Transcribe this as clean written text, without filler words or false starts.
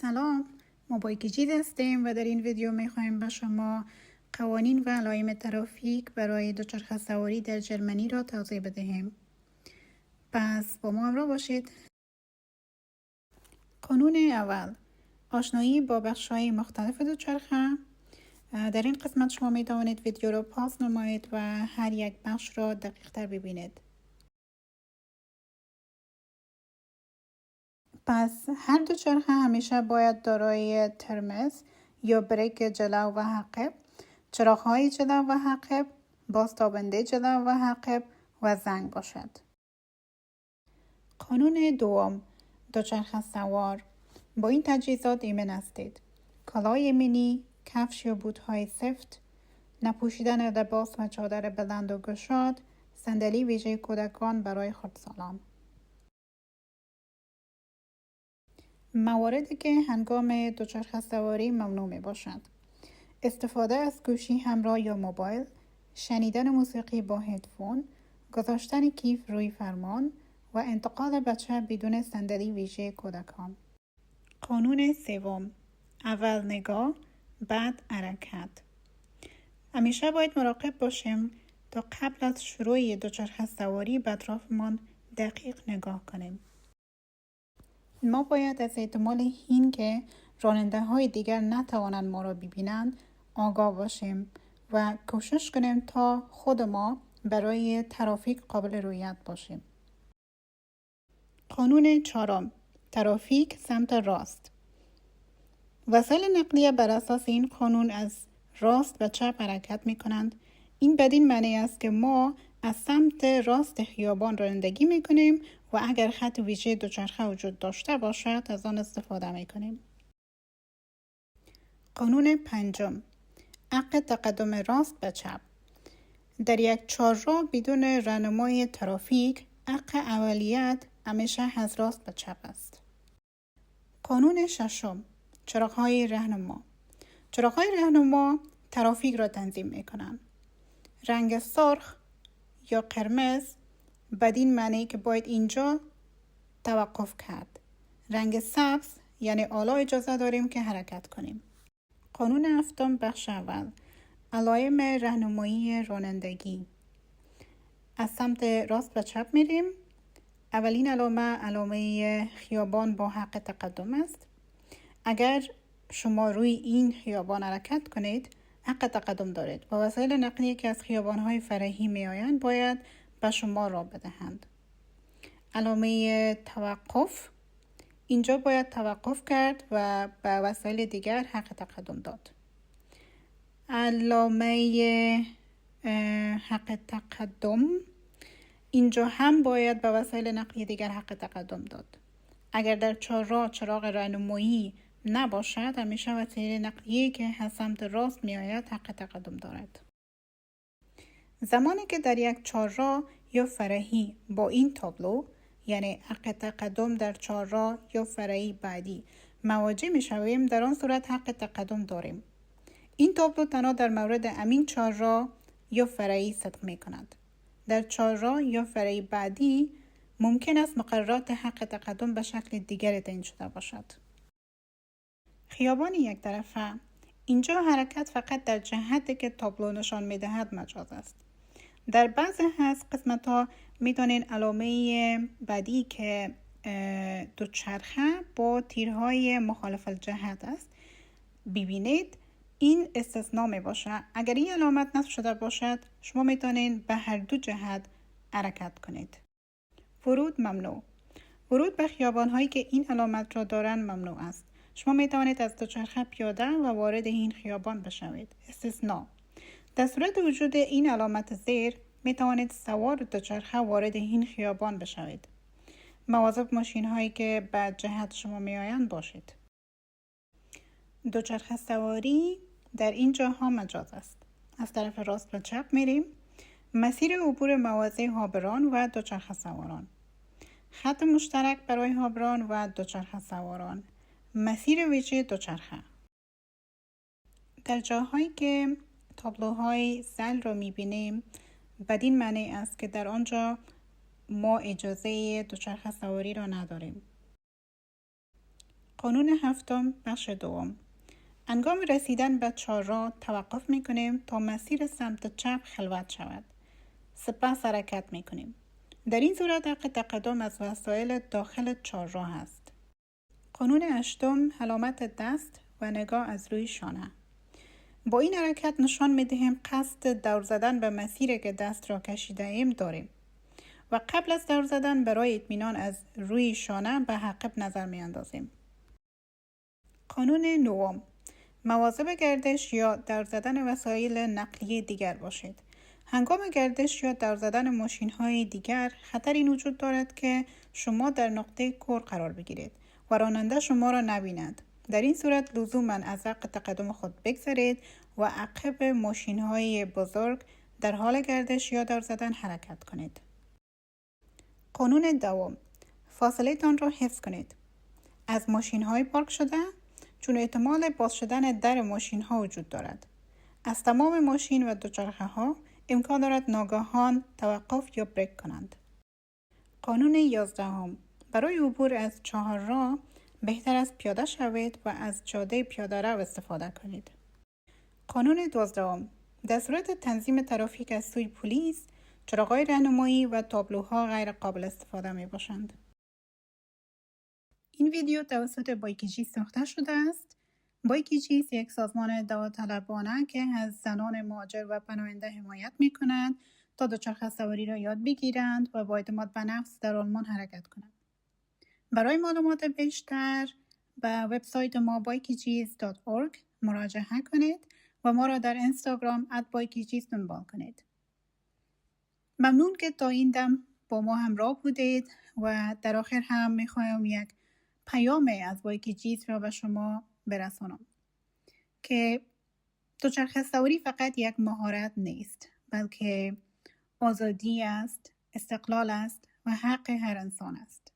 سلام، ما با ایکیجید هستیم و در این ویدیو میخوایم به شما قوانین و علائم ترافیک برای دوچرخه سواری در جرمنی را توضیح بدهیم. پس با ما همراه باشید. قانون اول، آشنایی با بخش‌های مختلف دوچرخه. در این قسمت شما می توانید ویدیو را پاس نمایید و هر یک بخش را دقیق تر ببینید. پس هر دوچرخه همیشه باید دارای ترمز یا بریک جلو و عقب، چراغ‌های جلو و عقب، بازتابنده جلو و عقب و زنگ باشد. قانون دوم، دوچرخه سوار با این تجهیزات ایمن هستید: کالای مینی، کفش یا بوت‌های سفت، نپوشیدن لباس و چادر بلند و گشاد، صندلی ویژه کودکان برای خردسالان. مواردی که هنگام دوچرخه سواری ممنوع می باشد: استفاده از گوشی همراه یا موبایل، شنیدن موسیقی با هدفون، گذاشتن کیف روی فرمان و انتقال بچه بدون صندلی ویژه کودکان. قانون سوم، اول نگاه بعد حرکت. همیشه باید مراقب باشیم تا قبل از شروع دوچرخه سواری به اطرافمان دقیق نگاه کنیم. ما باید از احتمال این که راننده های دیگر نتوانند ما را ببینند آگاه باشیم و کوشش کنیم تا خود ما برای ترافیک قابل رویت باشیم. قانون چهارم، ترافیک سمت راست. وسایل نقلیه بر اساس این قانون از راست و چپ حرکت می کنند. این بدین معنی است که ما از سمت راست خیابان رانندگی می کنیم و اگر خط ویژه دوچرخه وجود داشته باشد از آن استفاده می کنیم. قانون پنجم، حق تقدم راست به چپ. در یک چهارراه بدون راهنمای ترافیک حق اولیت همیشه از راست به چپ است. قانون ششم، چراغ‌های راهنما. چراغ‌های راهنما ترافیک را تنظیم می‌کنند. رنگ سرخ یا قرمز بدین معنی که باید اینجا توقف کرد. رنگ سبز یعنی حالا اجازه داریم که حرکت کنیم. قانون هفتم، بخش اول، علائم راهنمایی رانندگی. از سمت راست به چپ میریم. اولین علامه خیابان با حق تقدم است. اگر شما روی این خیابان حرکت کنید حق تقدم دارید و وسایل نقلیه که از خیابان‌های فرعی میآیند باید به شما راه بدهند. علامه توقف، اینجا باید توقف کرد و به وسایل دیگر حق تقدم داد. علامه حق تقدم، اینجا هم باید به وسایل نقلیه دیگر حق تقدم داد. اگر در چهارراه چراغ راهنمایی نباشد همیشه وسیله نقلیه‌ای که از سمت راست میآید حق تقدم دارد. زمانی که در یک چهارراه یا فرعی با این تابلو یعنی حق تقدم در چهارراه یا فرعی بعدی مواجه میشویم در آن صورت حق تقدم داریم. این تابلو تنها در مورد امین چهارراه یا فرعی صدق می کند. در چهارراه یا فرعی بعدی ممکن است مقررات حق تقدم به شکل دیگری تعیین شده باشد. خیابان یک طرفه، اینجا حرکت فقط در جهتی که تابلو نشان می‌دهد مجاز است. در بعضی از قسمت‌ها می‌دانید علامه بعدی که دوچرخه با تیرهای مخالف الجهت است ببینید این استثناء می باشه. اگر این علامت نصب شده باشد شما می‌توانید به هر دو جهت حرکت کنید. ورود ممنوع. ورود به خیابان‌هایی که این علامت را دارند ممنوع است. شما می توانید از دوچرخه پیاده و وارد این خیابان بشوید. استثناء: در صورت وجود این علامت زیر می توانید سوار دوچرخه وارد این خیابان بشوید. مواظب ماشین هایی که به جهت شما می آیند باشید. دوچرخه سواری در این جاها مجاز است. از طرف راست به چپ میریم. مسیر عبور مواضع حابران و دوچرخه سواران. خط مشترک برای حابران و دوچرخه سواران. مسیر ویژه دوچرخه. در جاهایی که تابلوهای زل را می‌بینیم بدین معنی است که در آنجا ما اجازه دوچرخه سواری را نداریم. قانون هفتم بخش دوم. هنگام رسیدن به چهارراه توقف میکنیم تا مسیر سمت چپ خلوت شود. سپس حرکت میکنیم. در این صورت حق تقدم از وسایل داخل چهارراه است. قانون هشتم علامت دست و نگاه از روی شانه. با این حرکت نشان میدهیم قصد دور زدن به مسیری که دست را کشیده ایم داریم و قبل از دور زدن برای اطمینان از روی شانه به عقب نظر می اندازیم. قانون نهم. مواظب گردش یا دور زدن وسایل نقلیه دیگر باشید. هنگام گردش یا دور زدن ماشین های دیگر خطر این وجود دارد که شما در نقطه کور قرار بگیرید و راننده شما را نبیند. در این صورت لزوما از حق تقدم خود بگذارید و عقب ماشین های بزرگ در حال گردش یا دور زدن حرکت کنید. قانون دوم. فاصله تان را حفظ کنید. از ماشین های پارک شده چون احتمال باز شدن در ماشین ها وجود دارد. از تمام ماشین و دوچرخه ها امکان دارد ناگهان توقف یا بریک کنند. قانون 11. برای عبور از چهارراه بهتر است پیاده شوید و از جاده پیاده رو استفاده کنید. قانون 12. در صورت تنظیم ترافیک از سوی پلیس، چراغ‌های راهنمایی و تابلوها غیر قابل استفاده می باشند. این ویدیو توسط بایکیجیز ساخته شده است. بایکیجیز یک سازمان داوطلبانه که از زنان مهاجر و پناهنده حمایت می کند تا دوچرخه سواری را یاد بگیرند و با اعتماد به نفس در آلمان حرکت کنند. برای معلومات بیشتر به وبسایت ما bikeejeez.org مراجعه کنید و ما را در اینستاگرام @bikeejeez دنبال کنید. ممنون که تا این دم با ما همراه بودید و در آخر هم میخوایم یک پیام از بایکیجیز را به شما برسانم که دوچرخه سواری فقط یک مهارت نیست، بلکه آزادی است، استقلال است و حق هر انسان است.